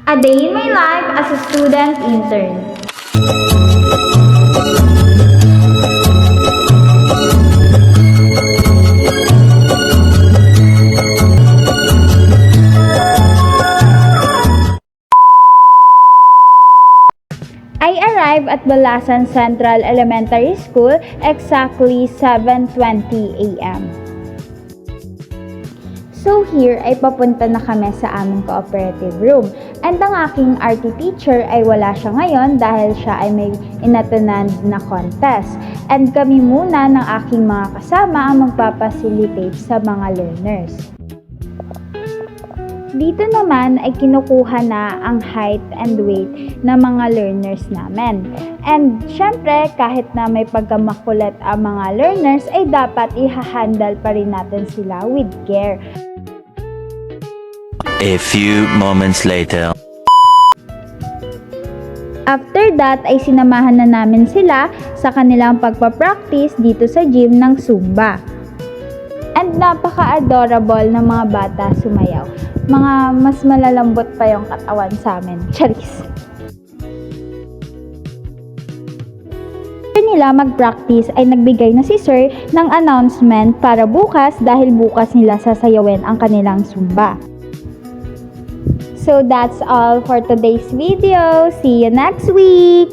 A day in my life as a student intern. I arrived at Balasan Central Elementary School exactly 7:20 a.m. So here ay papunta na kami sa aming cooperative room. And ang aking RT teacher ay wala siya ngayon dahil siya ay may inattend na contest. And kami muna ng aking mga kasama ang magpapacilitate sa mga learners. Dito naman ay kinukuha na ang height and weight ng mga learners namin. And syempre, kahit na may pagkamakulit ang mga learners, ay dapat i-handle pa rin natin sila with care. A few moments later. After that ay sinamahan na namin sila sa kanilang pagpapractice dito sa gym ng Zumba. And napaka-adorable ng mga bata sumayaw. Mga mas malalambot pa yung katawan sa amin. Charis! After nila mag-practice ay nagbigay na si Sir ng announcement para bukas dahil bukas nila sasayawin ang kanilang Zumba. So that's all for today's video. See you next week!